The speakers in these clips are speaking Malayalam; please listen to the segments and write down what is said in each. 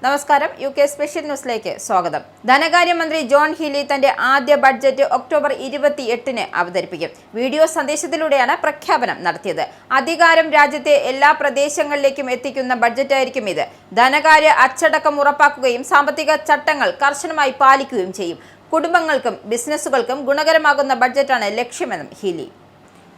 നമസ്കാരം. UK സ്പെഷ്യൽ ന്യൂസിലേക്ക് സ്വാഗതം. ധനകാര്യമന്ത്രി ജോൺ ഹീലി തന്റെ ആദ്യ ബഡ്ജറ്റ് ഒക്ടോബർ 28-ന് അവതരിപ്പിക്കും. വീഡിയോ സന്ദേശത്തിലൂടെയാണ് പ്രഖ്യാപനം നടത്തിയത്. അധികാരം രാജ്യത്തെ എല്ലാ പ്രദേശങ്ങളിലേക്കും എത്തിക്കുന്ന ബഡ്ജറ്റായിരിക്കും ഇത്. ധനകാര്യ അച്ചടക്കം ഉറപ്പാക്കുകയും സാമ്പത്തിക ചട്ടങ്ങൾ കർശനമായി പാലിക്കുകയും ചെയ്യും. കുടുംബങ്ങൾക്കും ബിസിനസ്സുകൾക്കും ഗുണകരമാകുന്ന ബഡ്ജറ്റാണ് ലക്ഷ്യമെന്നും ഹീലി.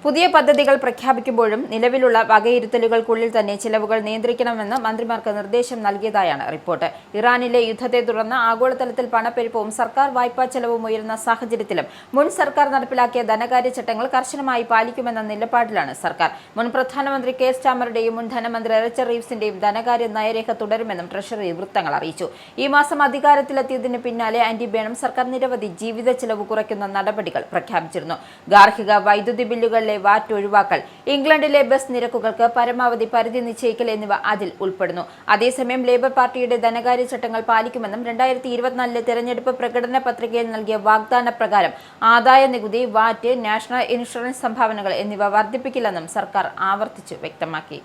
പുതിയ പദ്ധതികൾ പ്രഖ്യാപിക്കുമ്പോഴും നിലവിലുള്ള വകയിരുത്തലുകൾക്കുള്ളിൽ തന്നെ ചിലവുകൾ നിയന്ത്രിക്കണമെന്ന് മന്ത്രിമാർക്ക് നിർദ്ദേശം നൽകിയതായാണ് റിപ്പോർട്ട്. ഇറാനിലെ യുദ്ധത്തെ തുടർന്ന് ആഗോളതലത്തിൽ പണപ്പെരുപ്പവും സർക്കാർ വായ്പാ ചെലവും ഉയരുന്ന സാഹചര്യത്തിലും മുൻ സർക്കാർ നടപ്പിലാക്കിയ ധനകാര്യ ചട്ടങ്ങൾ കർശനമായി പാലിക്കുമെന്ന നിലപാടിലാണ് സർക്കാർ. മുൻ പ്രധാനമന്ത്രി കെയർ സ്റ്റാമറുടെയും മുൻ ധനമന്ത്രി റിച്ചർഡ് റീവ്സിന്റെയും ധനകാര്യ നയരേഖ തുടരുമെന്നും ട്രഷറി വൃത്തങ്ങൾ അറിയിച്ചു. ഈ മാസം അധികാരത്തിലെത്തിയതിന് പിന്നാലെ ആന്റി ബേണം സർക്കാർ നിരവധി ജീവിത ചെലവ് കുറയ്ക്കുന്ന നടപടികൾ പ്രഖ്യാപിച്ചിരുന്നു. ഗാർഹിക വൈദ്യുതി ബില്ലുകളിലെ വാറ്റ് ഒഴിവാക്കൽ, ഇംഗ്ലണ്ടിലെ ബസ് നിരക്കുകൾക്ക് പരമാവധി പരിധി നിശ്ചയിക്കൽ എന്നിവ അതിൽ ഉൾപ്പെടുന്നു. അതേസമയം ലേബർ പാർട്ടിയുടെ ധനകാര്യ ചട്ടങ്ങൾ പാലിക്കുമെന്നും 2024 തെരഞ്ഞെടുപ്പ് പ്രകടന പത്രികയിൽ നൽകിയ വാഗ്ദാന പ്രകാരം ആദായ നികുതി, വാറ്റ്, നാഷണൽ ഇൻഷുറൻസ് സംഭാവനകൾ എന്നിവ വർദ്ധിപ്പിക്കില്ലെന്നും സർക്കാർ ആവർത്തിച്ചു വ്യക്തമാക്കി.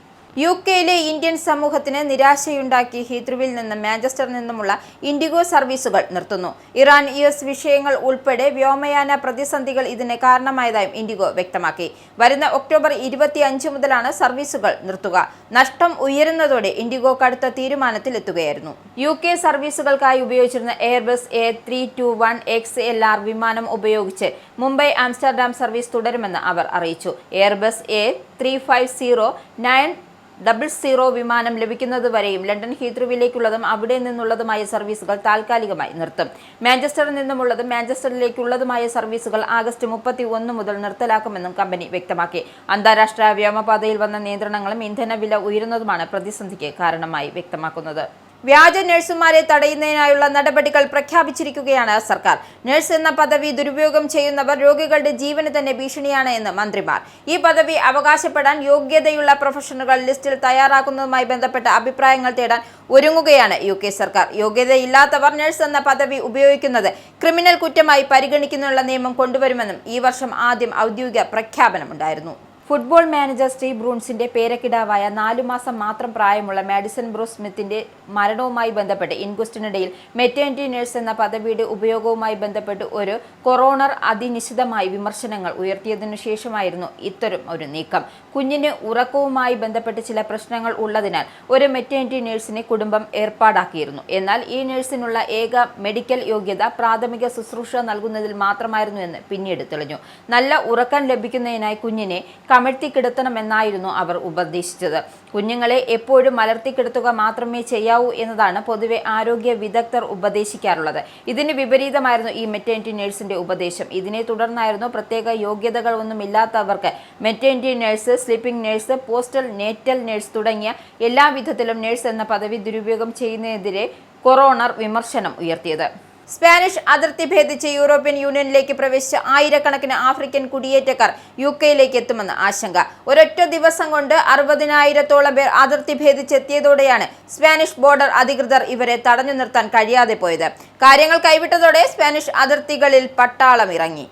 UK-യിലെ ഇന്ത്യൻ സമൂഹത്തിന് നിരാശയുണ്ടാക്കി ഹീത്രൂവിൽ നിന്നും മാഞ്ചസ്റ്ററിൽ നിന്നുമുള്ള ഇൻഡിഗോ സർവീസുകൾ നിർത്തുന്നു. ഇറാൻ US വിഷയങ്ങൾ ഉൾപ്പെടെ വ്യോമയാന പ്രതിസന്ധികൾ ഇതിന് കാരണമായതായും ഇൻഡിഗോ വ്യക്തമാക്കി. വരുന്ന ഒക്ടോബർ 25 മുതലാണ് സർവീസുകൾ നിർത്തുക. നഷ്ടം ഉയരുന്നതോടെ ഇൻഡിഗോ കടുത്ത തീരുമാനത്തിലെത്തുകയായിരുന്നു. UK സർവീസുകൾക്കായി ഉപയോഗിച്ചിരുന്ന എയർബസ് A321XLR വിമാനം ഉപയോഗിച്ച് മുംബൈ ആംസ്റ്റർഡാം സർവീസ് തുടരുമെന്ന് അവർ അറിയിച്ചു. എയർബസ് A350-900 വിമാനം ലഭിക്കുന്നതുവരെയും ലണ്ടൻ ഹീത്രൂവിലേക്കുള്ളതും അവിടെ നിന്നുള്ളതുമായ സർവീസുകൾ താൽക്കാലികമായി നിർത്തും. മാഞ്ചസ്റ്ററിൽ നിന്നുമുള്ളതും മാഞ്ചസ്റ്ററിലേക്കുള്ളതുമായ സർവീസുകൾ ആഗസ്റ്റ് 31 മുതൽ നിർത്തലാക്കുമെന്നും കമ്പനി വ്യക്തമാക്കി. അന്താരാഷ്ട്ര വ്യോമപാതയിൽ വന്ന നിയന്ത്രണങ്ങളും ഇന്ധനവില ഉയരുന്നതുമാണ് പ്രതിസന്ധിക്ക് കാരണമായി വ്യക്തമാക്കുന്നത്. വ്യാജ നഴ്സുമാരെ തടയുന്നതിനായുള്ള നടപടികൾ പ്രഖ്യാപിച്ചിരിക്കുകയാണ് സർക്കാർ. നഴ്സ് എന്ന പദവി ദുരുപയോഗം ചെയ്യുന്നവർ രോഗികളുടെ ജീവന് തന്നെ ഭീഷണിയാണ് എന്ന് മന്ത്രിമാർ. ഈ പദവി അവകാശപ്പെടാൻ യോഗ്യതയുള്ള പ്രൊഫഷണലുകൾ ലിസ്റ്റിൽ തയ്യാറാക്കുന്നതുമായി ബന്ധപ്പെട്ട അഭിപ്രായങ്ങൾ തേടാൻ ഒരുങ്ങുകയാണ് UK സർക്കാർ. യോഗ്യതയില്ലാത്തവർ നഴ്സ് എന്ന പദവി ഉപയോഗിക്കുന്നത് ക്രിമിനൽ കുറ്റമായി പരിഗണിക്കുന്നതിനുള്ള നിയമം കൊണ്ടുവരുമെന്നും ഈ വർഷം ആദ്യം ഔദ്യോഗിക പ്രഖ്യാപനമുണ്ടായിരുന്നു. ഫുട്ബോൾ മാനേജർ സ്റ്റീവ് ബ്രൂൺസിന്റെ പേരക്കിടാവായ 4 മാസം മാത്രം പ്രായമുള്ള മാഡിസൺ ബ്രൂസ് സ്മിത്തിന്റെ മരണവുമായി ബന്ധപ്പെട്ട് ഇൻക്വസ്റ്റിനിടയിൽ മെറ്റേണിറ്റി നഴ്സ് എന്ന പദവിയുടെ ഉപയോഗവുമായി ബന്ധപ്പെട്ട് ഒരു കൊറോണർ അതിനിശിതമായി വിമർശനങ്ങൾ ഉയർത്തിയതിനു ശേഷമായിരുന്നു ഇത്തരം ഒരു നീക്കം. കുഞ്ഞിന് ഉറക്കവുമായി ബന്ധപ്പെട്ട് ചില പ്രശ്നങ്ങൾ ഉള്ളതിനാൽ ഒരു മെറ്റേണിറ്റി നഴ്സിനെ കുടുംബം ഏർപ്പാടാക്കിയിരുന്നു. എന്നാൽ ഈ നഴ്സിനുള്ള ഏക മെഡിക്കൽ യോഗ്യത പ്രാഥമിക ശുശ്രൂഷ നൽകുന്നതിൽ മാത്രമായിരുന്നു എന്ന് പിന്നീട് തെളിഞ്ഞു. നല്ല ഉറക്കം ലഭിക്കുന്നതിനായി കുഞ്ഞിനെ കമഴ്ത്തിക്കിടത്തണമെന്നായിരുന്നു അവർ ഉപദേശിച്ചത്. കുഞ്ഞുങ്ങളെ എപ്പോഴും മലർത്തിക്കിടത്തുക മാത്രമേ ചെയ്യാവൂ എന്നതാണ് പൊതുവെ ആരോഗ്യ വിദഗ്ധർ ഉപദേശിക്കാറുള്ളത്. ഇതിന് വിപരീതമായിരുന്നു ഈ മെറ്റേണിറ്റി നഴ്സിന്റെ ഉപദേശം. ഇതിനെ തുടർന്നായിരുന്നു പ്രത്യേക യോഗ്യതകളൊന്നുമില്ലാത്തവർക്ക് maternity nurse, sleeping nurse, postnatal nurse തുടങ്ങിയ എല്ലാ വിധത്തിലും നഴ്സ് എന്ന പദവി ദുരുപയോഗം ചെയ്യുന്നതിനെതിരെ കൊറോണർ വിമർശനം ഉയർത്തിയത്. സ്പാനിഷ് അതിർത്തി ഭേദിച്ച് യൂറോപ്യൻ യൂണിയനിലേക്ക് പ്രവേശിച്ച ആയിരക്കണക്കിന് ആഫ്രിക്കൻ കുടിയേറ്റക്കാർ UK-യിലേക്ക് എത്തുമെന്ന് ആശങ്ക. ഒരൊറ്റ ദിവസം കൊണ്ട് 60,000-ഓളം പേർ അതിർത്തി ഭേദിച്ചെത്തിയതോടെയാണ് സ്പാനിഷ് ബോർഡർ അധികൃതർ ഇവരെ തടഞ്ഞു നിർത്താൻ കഴിയാതെ പോയത്. കാര്യങ്ങൾ കൈവിട്ടതോടെ സ്പാനിഷ് അതിർത്തികളിൽ പട്ടാളം ഇറങ്ങി.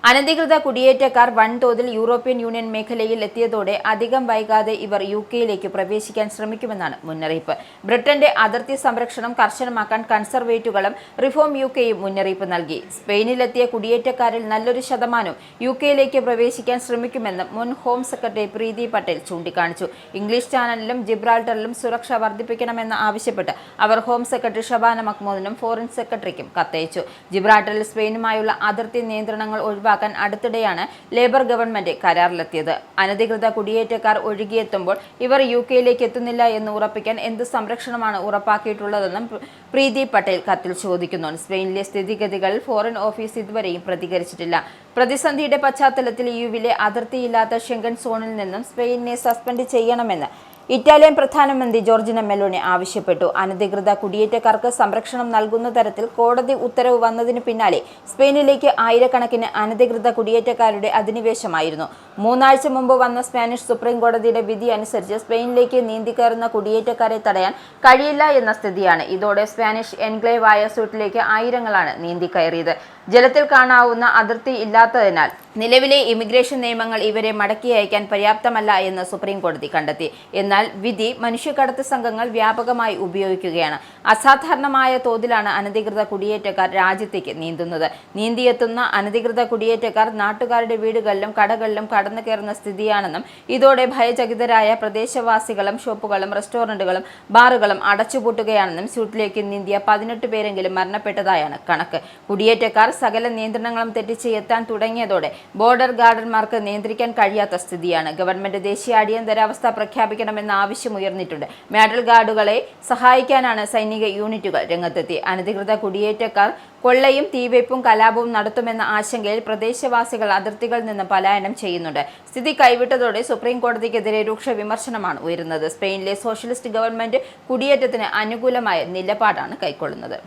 അനധികൃത കുടിയേറ്റക്കാർ വൻതോതിൽ യൂറോപ്യൻ യൂണിയൻ മേഖലയിൽ എത്തിയതോടെ അധികം വൈകാതെ ഇവർ UK-യിലേക്ക് പ്രവേശിക്കാൻ ശ്രമിക്കുമെന്നാണ് മുന്നറിയിപ്പ്. ബ്രിട്ടന്റെ അതിർത്തി സംരക്ഷണം കർശനമാക്കാൻ കൺസർവേറ്റീവുകളും റിഫോം UK-യും മുന്നറിയിപ്പ് നൽകി. സ്പെയിനിലെത്തിയ കുടിയേറ്റക്കാരിൽ നല്ലൊരു ശതമാനവും UK-യിലേക്ക് പ്രവേശിക്കാൻ ശ്രമിക്കുമെന്ന് മുൻ ഹോം സെക്രട്ടറി പ്രീതി പട്ടേൽ ചൂണ്ടിക്കാണിച്ചു. ഇംഗ്ലീഷ് ചാനലിലും ജിബ്രാൾട്ടറിലും സുരക്ഷ വർദ്ധിപ്പിക്കണമെന്ന് ആവശ്യപ്പെട്ട് our home secretary Shabana മഹ്മൂദിനും foreign സെക്രട്ടറിക്കും കത്തയച്ചു. ജിബ്രാൾട്ടറിൽ സ്പെയിനുമായുള്ള അതിർത്തി നിയന്ത്രണങ്ങൾ ഒഴിവാക്കാൻ അടുത്തിടെയാണ് ലേബർ ഗവൺമെന്റ് കരാറിലെത്തിയത്. അനധികൃത കുടിയേറ്റക്കാർ ഒഴുകിയെത്തുമ്പോൾ ഇവർ UK-യിലേക്ക് എത്തുന്നില്ല എന്ന് ഉറപ്പിക്കാൻ എന്ത് സംരക്ഷണമാണ് ഉറപ്പാക്കിയിട്ടുള്ളതെന്നും പ്രീതി പട്ടേൽ കത്തിൽ ചോദിക്കുന്നു. സ്പെയിനിലെ സ്ഥിതിഗതികളിൽ ഫോറിൻ ഓഫീസ് ഇതുവരെയും പ്രതികരിച്ചിട്ടില്ല. പ്രതിസന്ധിയുടെ പശ്ചാത്തലത്തിൽ EU-വിലെ അതിർത്തിയില്ലാത്ത ഷെങ്കൻ സോണിൽ നിന്നും സ്പെയിനിനെ സസ്പെൻഡ് ചെയ്യണമെന്ന് ഇറ്റാലിയൻ പ്രധാനമന്ത്രി ജോർജിയ മെലോണി ആവശ്യപ്പെട്ടു. അനധികൃത കുടിയേറ്റക്കാർക്ക് സംരക്ഷണം നൽകുന്ന തരത്തിൽ കോടതി ഉത്തരവ് വന്നതിന് പിന്നാലെ സ്പെയിനിലേക്ക് ആയിരക്കണക്കിന് അനധികൃത കുടിയേറ്റക്കാരുടെ അധിനിവേശമായിരുന്നു. 3 ആഴ്ച മുമ്പ് വന്ന സ്പാനിഷ് സുപ്രീം കോടതിയുടെ വിധി അനുസരിച്ച് സ്പെയിനിലേക്ക് നീന്തിക്കയറുന്ന കുടിയേറ്റക്കാരെ തടയാൻ കഴിയില്ല എന്ന സ്ഥിതിയാണ്. ഇതോടെ സ്പാനിഷ് എൻക്ലേവ് ആയ സ്യൂട്ടിലേക്ക് ആയിരങ്ങളാണ് നീന്തിക്കയറിയത്. ജലത്തിൽ കാണാവുന്ന അതിർത്തി ഇല്ലാത്തതിനാൽ നിലവിലെ ഇമിഗ്രേഷൻ നിയമങ്ങൾ ഇവരെ മടക്കി അയക്കാൻ പര്യാപ്തമല്ല എന്ന് സുപ്രീം കോടതി കണ്ടെത്തി. എന്നാൽ വിധി മനുഷ്യക്കടത്ത് സംഘങ്ങൾ വ്യാപകമായി ഉപയോഗിക്കുകയാണ്. അസാധാരണമായ തോതിലാണ് അനധികൃത കുടിയേറ്റക്കാർ രാജ്യത്തേക്ക് നീന്തുന്നത്. നീന്തിയെത്തുന്ന അനധികൃത കുടിയേറ്റക്കാർ നാട്ടുകാരുടെ വീടുകളിലും കടകളിലും കടന്നു കയറുന്ന സ്ഥിതിയാണെന്നും ഇതോടെ ഭയചകിതരായ പ്രദേശവാസികളും ഷോപ്പുകളും റെസ്റ്റോറന്റുകളും ബാറുകളും അടച്ചുപൂട്ടുകയാണെന്നും സ്യൂട്ടിലേക്ക് നീന്തിയ 18 പേരെങ്കിലും മരണപ്പെട്ടതായാണ് കണക്ക്. കുടിയേറ്റക്കാർ സകല നിയന്ത്രണങ്ങളും തെറ്റിച്ച് എത്താൻ തുടങ്ങിയതോടെ ബോർഡർ ഗാർഡന്മാർക്ക് നിയന്ത്രിക്കാൻ കഴിയാത്ത സ്ഥിതിയാണ്. ഗവൺമെന്റ് ദേശീയ അടിയന്തരാവസ്ഥ പ്രഖ്യാപിക്കണമെന്ന ആവശ്യമുയർന്നിട്ടുണ്ട്. മാഡൽ ഗാർഡുകളെ സഹായിക്കാനാണ് സൈനിക യൂണിറ്റുകൾ രംഗത്തെത്തി. അനധികൃത കുടിയേറ്റക്കാർ കൊള്ളയും തീവെപ്പും കലാപവും നടത്തുമെന്ന ആശങ്കയിൽ പ്രദേശവാസികൾ അതിർത്തികളിൽ നിന്ന് പലായനം ചെയ്യുന്നുണ്ട്. സ്ഥിതി കൈവിട്ടതോടെ സുപ്രീം കോടതിക്കെതിരെ രൂക്ഷ വിമർശനമാണ് ഉയരുന്നത്. സ്പെയിനിലെ സോഷ്യലിസ്റ്റ് ഗവൺമെന്റ് കുടിയേറ്റത്തിന് അനുകൂലമായ നിലപാടാണ് കൈക്കൊള്ളുന്നത്.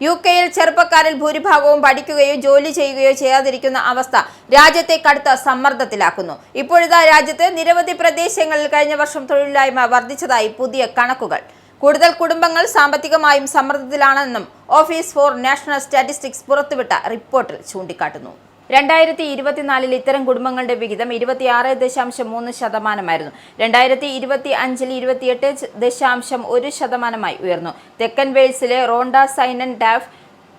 UK-യിൽ ചെറുപ്പക്കാരിൽ ഭൂരിഭാഗവും പഠിക്കുകയോ ജോലി ചെയ്യുകയോ ചെയ്യാതിരിക്കുന്ന അവസ്ഥ രാജ്യത്തെ കടുത്ത സമ്മർദ്ദത്തിലാക്കുന്നു. ഇപ്പോഴിതാ രാജ്യത്ത് നിരവധി പ്രദേശങ്ങളിൽ കഴിഞ്ഞ വർഷം തൊഴിലില്ലായ്മ വർദ്ധിച്ചതായി പുതിയ കണക്കുകൾ. കൂടുതൽ കുടുംബങ്ങൾ സാമ്പത്തികമായും സമ്മർദ്ദത്തിലാണെന്നും ഓഫീസ് ഫോർ നാഷണൽ സ്റ്റാറ്റിസ്റ്റിക്സ് പുറത്തുവിട്ട റിപ്പോർട്ടിൽ ചൂണ്ടിക്കാട്ടുന്നു. 2024 ഇത്തരം കുടുംബങ്ങളുടെ വിഹിതം 26.3%. 2025 28.1% ഉയർന്നു. തെക്കൻ വെയിൽസിലെ റോണ്ട, സൈനൻ, ഡാഫ്,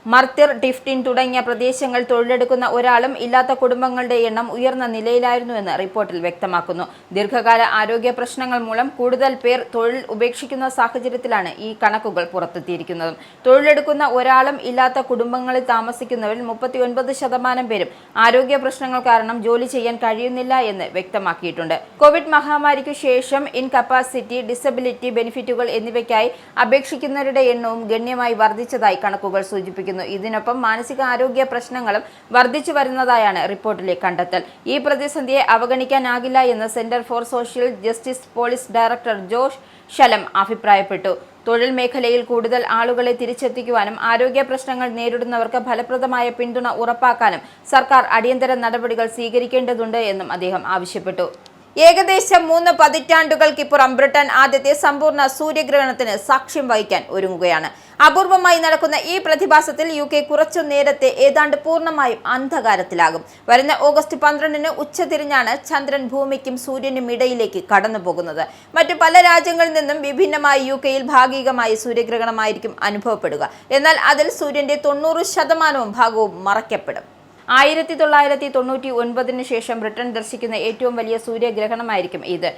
മർത്തിർ, ഡിഫ്റ്റിൻ തുടങ്ങിയ പ്രദേശങ്ങൾ തൊഴിലെടുക്കുന്ന ഒരാളും ഇല്ലാത്ത കുടുംബങ്ങളുടെ എണ്ണം ഉയർന്ന നിലയിലായിരുന്നുവെന്ന് റിപ്പോർട്ടിൽ വ്യക്തമാക്കുന്നു. ദീർഘകാല ആരോഗ്യ പ്രശ്നങ്ങൾ മൂലം കൂടുതൽ പേർ തൊഴിൽ ഉപേക്ഷിക്കുന്ന സാഹചര്യത്തിലാണ് ഈ കണക്കുകൾ പുറത്തെത്തിയിരിക്കുന്നത്. തൊഴിലെടുക്കുന്ന ഒരാളും ഇല്ലാത്ത കുടുംബങ്ങളിൽ താമസിക്കുന്നവരിൽ 39% പേരും ആരോഗ്യ പ്രശ്നങ്ങൾ കാരണം ജോലി ചെയ്യാൻ കഴിയുന്നില്ല എന്ന് വ്യക്തമാക്കിയിട്ടുണ്ട്. കോവിഡ് മഹാമാരിക്കു ശേഷം ഇൻകപ്പാസിറ്റി, ഡിസബിലിറ്റി ബെനിഫിറ്റുകൾ എന്നിവയ്ക്കായി അപേക്ഷിക്കുന്നവരുടെ എണ്ണവും ഗണ്യമായി വർദ്ധിച്ചതായി കണക്കുകൾ സൂചിപ്പിക്കുന്നു. ഇതിനൊപ്പം മാനസിക ആരോഗ്യ പ്രശ്നങ്ങളും വർദ്ധിച്ചു വരുന്നതായാണ് റിപ്പോർട്ടിലെ കണ്ടെത്തൽ. ഈ പ്രതിസന്ധിയെ അവഗണിക്കാനാകില്ല എന്ന് centre for social justice policy director Josh Shalom അഭിപ്രായപ്പെട്ടു. തൊഴിൽ മേഖലയിൽ കൂടുതൽ ആളുകളെ തിരിച്ചെത്തിക്കുവാനും ആരോഗ്യ പ്രശ്നങ്ങൾ നേരിടുന്നവർക്ക് ഫലപ്രദമായ പിന്തുണ ഉറപ്പാക്കാനും സർക്കാർ അടിയന്തര നടപടികൾ സ്വീകരിക്കേണ്ടതുണ്ട് എന്നും അദ്ദേഹം ആവശ്യപ്പെട്ടു. ഏകദേശം 3 പതിറ്റാണ്ടുകൾക്കിപ്പുറം ബ്രിട്ടൻ ആദ്യത്തെ സമ്പൂർണ്ണ സൂര്യഗ്രഹണത്തിന് സാക്ഷ്യം വഹിക്കാൻ ഒരുങ്ങുകയാണ്. അപൂർവമായി നടക്കുന്ന ഈ പ്രതിഭാസത്തിൽ UK കുറച്ചു നേരത്തെ ഏതാണ്ട് പൂർണ്ണമായും അന്ധകാരത്തിലാകും. വരുന്ന ഓഗസ്റ്റ് 12-ന് ഉച്ചതിരിഞ്ഞാണ് ചന്ദ്രൻ ഭൂമിക്കും സൂര്യനും ഇടയിലേക്ക് കടന്നു പോകുന്നത്. മറ്റു പല രാജ്യങ്ങളിൽ നിന്നും വിഭിന്നമായി UK-യിൽ ഭാഗികമായി സൂര്യഗ്രഹണമായിരിക്കും അനുഭവപ്പെടുക. എന്നാൽ അതിൽ സൂര്യന്റെ 90% ഭാഗവും മറയ്ക്കപ്പെടും. 1999 ശേഷം ബ്രിട്ടൻ ദർശിക്കുന്ന ഏറ്റവും വലിയ സൂര്യഗ്രഹണമായിരിക്കും ഇത്.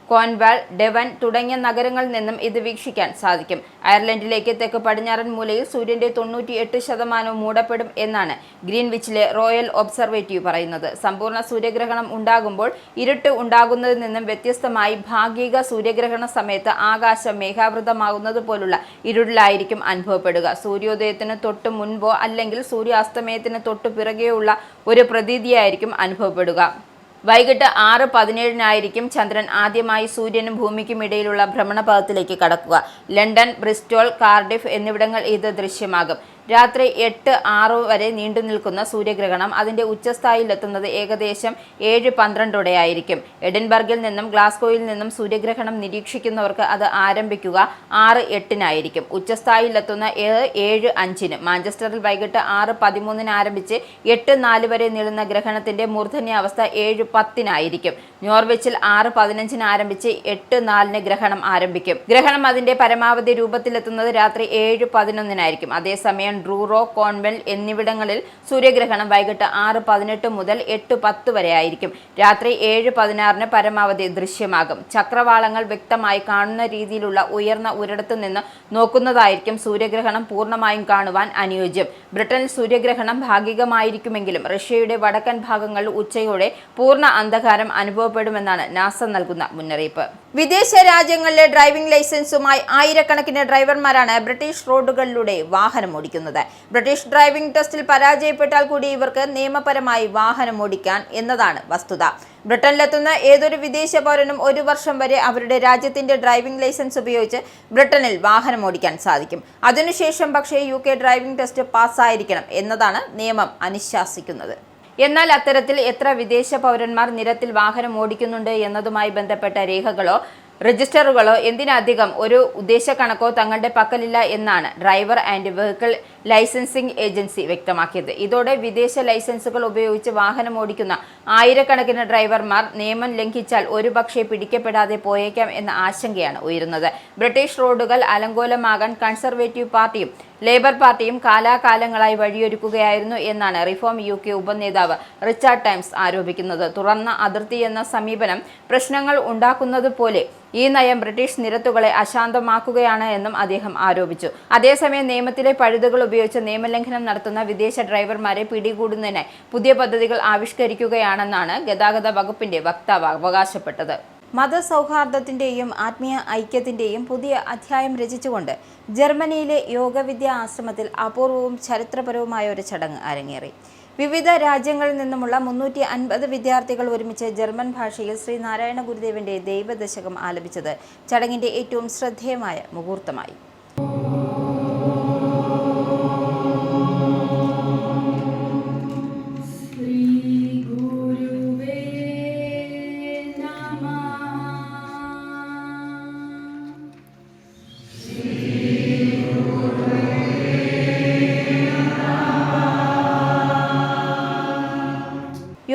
കോൺവാൾ, ഡെവൻ തുടങ്ങിയ നഗരങ്ങളിൽ നിന്നും ഇത് വീക്ഷിക്കാൻ സാധിക്കും. അയർലൻഡിലേക്ക് തെക്ക് പടിഞ്ഞാറൻ മൂലയിൽ സൂര്യന്റെ 98% മൂടപ്പെടും എന്നാണ് ഗ്രീൻവിച്ചിലെ റോയൽ ഒബ്സർവേറ്റീവ് പറയുന്നത്. സമ്പൂർണ്ണ സൂര്യഗ്രഹണം ഉണ്ടാകുമ്പോൾ ഇരുട്ട് ഉണ്ടാകുന്നതിൽ നിന്നും വ്യത്യസ്തമായി ഭാഗിക സൂര്യഗ്രഹണ സമയത്ത് ആകാശം മേഘാവൃതമാകുന്നത് പോലുള്ള ഇരുളിലായിരിക്കും അനുഭവപ്പെടുക. സൂര്യോദയത്തിന് തൊട്ട് മുൻപോ അല്ലെങ്കിൽ സൂര്യാസ്തമയത്തിന് തൊട്ടു പിറകെയോ ഉള്ള ഒരു പ്രതീതിയായിരിക്കും അനുഭവപ്പെടുക. വൈകിട്ട് 6:17 ചന്ദ്രൻ ആദ്യമായി സൂര്യനും ഭൂമിക്കും ഇടയിലുള്ള ഭ്രമണപഥത്തിലേക്ക് കടക്കുക. ലണ്ടൻ, ബ്രിസ്റ്റോൾ, കാർഡിഫ് എന്നിവിടങ്ങൾ ഇത് ദൃശ്യമാകും. രാത്രി 8-6 വരെ നീണ്ടു നിൽക്കുന്ന സൂര്യഗ്രഹണം അതിന്റെ ഉച്ചസ്ഥായിലെത്തുന്നത് ഏകദേശം 7:12 എഡിൻബർഗിൽ നിന്നും ഗ്ലാസ്ഗോയിൽ നിന്നും സൂര്യഗ്രഹണം നിരീക്ഷിക്കുന്നവർക്ക് അത് ആരംഭിക്കുക 6:08 ഉച്ചസ്ഥായിലെത്തുന്ന 7:05 മാഞ്ചസ്റ്ററിൽ വൈകിട്ട് 6:13 ആരംഭിച്ച് 8:04 വരെ നീളുന്ന ഗ്രഹണത്തിന്റെ മൂർധന്യാവസ്ഥ 7:10 നോർവിച്ചിൽ 6:15 ആരംഭിച്ച് 8:04 ഗ്രഹണം ആരംഭിക്കും. ഗ്രഹണം അതിന്റെ പരമാവധി രൂപത്തിലെത്തുന്നത് രാത്രി 7:11 അതേസമയം ഡ്രൂറോ, കോൺവെൽ എന്നിവിടങ്ങളിൽ സൂര്യഗ്രഹണം വൈകിട്ട് 6:18 മുതൽ 8:10 വരെ ആയിരിക്കും. രാത്രി 7:16 പരമാവധി ദൃശ്യമാകും. ചക്രവാളങ്ങൾ വ്യക്തമായി കാണുന്ന രീതിയിലുള്ള ഉയർന്ന ഒരിടത്തു നിന്ന് നോക്കുന്നതായിരിക്കും സൂര്യഗ്രഹണം പൂർണ്ണമായും കാണുവാൻ അനുയോജ്യം. ബ്രിട്ടനിൽ സൂര്യഗ്രഹണം ഭാഗികമായിരിക്കുമെങ്കിലും റഷ്യയുടെ വടക്കൻ ഭാഗങ്ങളിൽ ഉച്ചയോടെ പൂർണ്ണ അന്ധകാരം അനുഭവപ്പെടുമെന്നാണ് നാസ നൽകുന്ന മുന്നറിയിപ്പ്. വിദേശ രാജ്യങ്ങളിലെ ഡ്രൈവിംഗ് ലൈസൻസുമായി ആയിരക്കണക്കിന് ഡ്രൈവർമാരാണ് ബ്രിട്ടീഷ് റോഡുകളിലൂടെ വാഹനം ഓടിക്കുന്നത്. ബ്രിട്ടീഷ് ഡ്രൈവിംഗ് ടെസ്റ്റിൽ പരാജയപ്പെട്ടാൽ കൂടി ഇവർക്ക് നിയമപരമായി വാഹനം ഓടിക്കാൻ എന്നതാണ് വസ്തുത. ബ്രിട്ടനിലെത്തുന്ന ഏതൊരു വിദേശ പൗരനും 1 വർഷം വരെ അവരുടെ രാജ്യത്തിന്റെ ഡ്രൈവിംഗ് ലൈസൻസ് ഉപയോഗിച്ച് ബ്രിട്ടനിൽ വാഹനം ഓടിക്കാൻ സാധിക്കും. അതിനുശേഷം പക്ഷേ UK ഡ്രൈവിംഗ് ടെസ്റ്റ് പാസ്സായിരിക്കണം എന്നതാണ് നിയമം അനുശാസിക്കുന്നത്. എന്നാൽ അത്തരത്തിൽ എത്ര വിദേശ പൗരന്മാർ നിരത്തിൽ വാഹനം ഓടിക്കുന്നുണ്ട് എന്നതുമായി ബന്ധപ്പെട്ട രേഖകളോ രജിസ്റ്ററുകളോ എന്തിനധികം ഒരു ഉദ്ദേശക്കണക്കോ തങ്ങളുടെ പക്കലില്ല എന്നാണ് driver and vehicle licensing agency വ്യക്തമാക്കിയത്. ഇതോടെ വിദേശ ലൈസൻസുകൾ ഉപയോഗിച്ച് വാഹനം ഓടിക്കുന്ന ആയിരക്കണക്കിന് ഡ്രൈവർമാർ നിയമം ലംഘിച്ചാൽ ഒരുപക്ഷെ പിടിക്കപ്പെടാതെ പോയേക്കാം എന്ന ആശങ്കയാണ് ഉയരുന്നത്. ബ്രിട്ടീഷ് റോഡുകൾ അലങ്കോലമാകാൻ കൺസർവേറ്റീവ് പാർട്ടിയും ലേബർ പാർട്ടിയും കാലാകാലങ്ങളായി വഴിയൊരുക്കുകയായിരുന്നു എന്നാണ് റിഫോം UK ഉപനേതാവ് റിച്ചാർഡ് ടൈംസ് ആരോപിക്കുന്നത്. തുറന്ന അതിർത്തി എന്ന സമീപനം പ്രശ്നങ്ങൾ ഉണ്ടാക്കുന്നത് പോലെ ഈ നയം ബ്രിട്ടീഷ് നിരത്തുകളെ അശാന്തമാക്കുകയാണ് എന്നും അദ്ദേഹം ആരോപിച്ചു. അതേസമയം നിയമത്തിലെ പഴുതുകൾ ഉപയോഗിച്ച് നിയമലംഘനം നടത്തുന്ന വിദേശ ഡ്രൈവർമാരെ പിടികൂടുന്നതിന് പുതിയ പദ്ധതികൾ ആവിഷ്കരിക്കുകയാണെന്നാണ് ഗതാഗത വകുപ്പിന്റെ വക്താവ് അവകാശപ്പെട്ടത്. മതസൗഹാർദ്ദത്തിന്റെയും ആത്മീയ ഐക്യത്തിന്റെയും പുതിയ അധ്യായം രചിച്ചുകൊണ്ട് ജർമ്മനിയിലെ യോഗവിദ്യാ ആശ്രമത്തിൽ അപൂർവവും ചരിത്രപരവുമായ ഒരു ചടങ്ങ് അരങ്ങേറി. വിവിധ രാജ്യങ്ങളിൽ നിന്നുമുള്ള 350 വിദ്യാർത്ഥികൾ ഒരുമിച്ച് ജർമ്മൻ ഭാഷയിൽ ശ്രീനാരായണ ഗുരുദേവന്റെ ദൈവദശകം ആലപിച്ചത് ചടങ്ങിന്റെ ഏറ്റവും ശ്രദ്ധേയമായ മുഹൂർത്തമായി.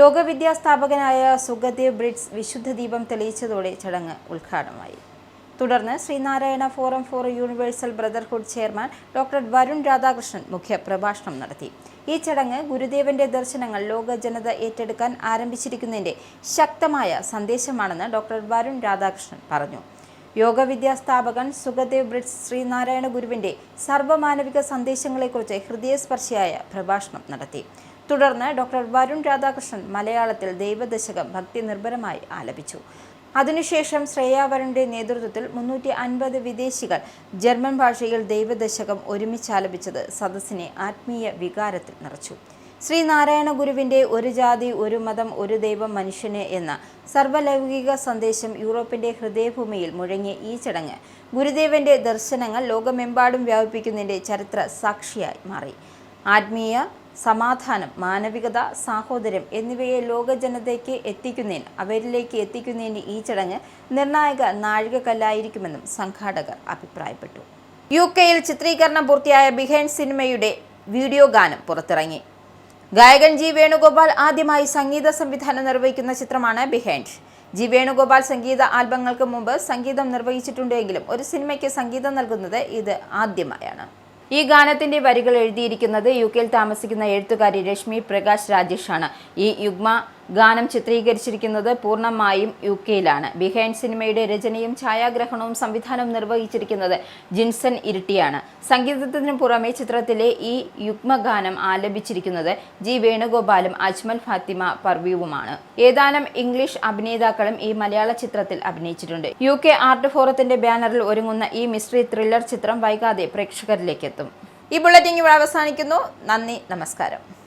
യോഗവിദ്യാ സ്ഥാപകനായ സുഖദേവ് ബ്രിഡ്സ് വിശുദ്ധ ദീപം തെളിയിച്ചതോടെ ചടങ്ങ് ഉദ്ഘാടനമായി. തുടർന്ന് Sreenarayana forum for universal brotherhood chairman doctor Varun Radhakrishnan മുഖ്യ പ്രഭാഷണം നടത്തി. ഈ ചടങ്ങ് ഗുരുദേവന്റെ ദർശനങ്ങൾ ലോക ജനത ഏറ്റെടുക്കാൻ ആരംഭിച്ചിരിക്കുന്നതിന്റെ ശക്തമായ സന്ദേശമാണെന്ന് ഡോക്ടർ വരുൺ രാധാകൃഷ്ണൻ പറഞ്ഞു. യോഗവിദ്യാ സ്ഥാപകൻ സുഖദേവ് ബ്രിഡ്സ് ശ്രീനാരായണ ഗുരുവിന്റെ സർവ്വമാനവിക സന്ദേശങ്ങളെക്കുറിച്ച് ഹൃദയസ്പർശിയായ പ്രഭാഷണം നടത്തി. തുടർന്ന് ഡോക്ടർ വരുൺ രാധാകൃഷ്ണൻ മലയാളത്തിൽ ദൈവദശകം ഭക്തി നിർഭരമായി ആലപിച്ചു. അതിനുശേഷം ശ്രേയ വരുണിന്റെ നേതൃത്വത്തിൽ 350 വിദേശികൾ ജർമ്മൻ ഭാഷയിൽ ദൈവദശകം ഒരുമിച്ചാലപിച്ചത് സദസ്സിനെ ആത്മീയ വികാരത്തിൽ നിറച്ചു. ശ്രീനാരായണ ഗുരുവിന്റെ ഒരു ജാതി ഒരു മതം ഒരു ദൈവം മനുഷ്യന് എന്ന സർവ്വലൗകിക സന്ദേശം യൂറോപ്പിന്റെ ഹൃദയഭൂമിയിൽ മുഴങ്ങിയ ഈ ചടങ്ങ് ഗുരുദേവന്റെ ദർശനങ്ങൾ ലോകമെമ്പാടും വ്യാപിപ്പിക്കുന്നതിന്റെ ചരിത്ര സാക്ഷിയായി മാറി. ആത്മീയ സമാധാനം, മാനവികത, സാഹോദര്യം എന്നിവയെ ലോക ജനതയ്ക്ക് അവരിലേക്ക് എത്തിക്കുന്നതിന് ഈ ചടങ്ങ് നിർണായക നാഴികക്കല്ലായിരിക്കുമെന്നും സംഘാടകർ അഭിപ്രായപ്പെട്ടു. UK-യിൽ ചിത്രീകരണം പൂർത്തിയായ ബിഹൈൻഡ് സിനിമയുടെ വീഡിയോ ഗാനം പുറത്തിറങ്ങി. ഗായകൻ G. വേണുഗോപാൽ ആദ്യമായി സംഗീത സംവിധാനം നിർവഹിക്കുന്ന ചിത്രമാണ് ബിഹൈൻഡ്. G. വേണുഗോപാൽ സംഗീത ആൽബങ്ങൾക്ക് മുമ്പ് സംഗീതം നിർവഹിച്ചിട്ടുണ്ടെങ്കിലും ഒരു സിനിമയ്ക്ക് സംഗീതം നൽകുന്നത് ഇത് ആദ്യമായാണ്. ഈ ഗാനത്തിന്റെ വരികൾ എഴുതിയിരിക്കുന്നത് UK-യിൽ താമസിക്കുന്ന എഴുത്തുകാരി രശ്മി പ്രകാശ് രാജേഷാണ്. ഈ യുഗ്മ ഗാനം ചിത്രീകരിച്ചിരിക്കുന്നത് പൂർണ്ണമായും UK-യിലാണ്. ബിഹൈൻഡ് സിനിമയുടെ രചനയും ഛായാഗ്രഹണവും സംവിധാനവും നിർവഹിച്ചിരിക്കുന്നത് ജിൻസൺ ഇരിട്ടിയാണ്. സംഗീതത്തിന് പുറമെ ചിത്രത്തിലെ ഈ യുഗ്മഗാനം ആലപിച്ചിരിക്കുന്നത് G. വേണുഗോപാലും അജ്മൽ ഫാത്തിമ പർവീവുമാണ്. ഏതാനും ഇംഗ്ലീഷ് അഭിനേതാക്കളും ഈ മലയാള ചിത്രത്തിൽ അഭിനയിച്ചിട്ടുണ്ട്. UK ആർട്ട് ഫോറത്തിന്റെ ബാനറിൽ ഒരുങ്ങുന്ന ഈ മിസ്റ്ററി ത്രില്ലർ ചിത്രം വൈകാതെ പ്രേക്ഷകരിലേക്ക് എത്തും. ഈ ബുള്ളറ്റിൻ ഇവിടെ അവസാനിക്കുന്നു. നന്ദി, നമസ്കാരം.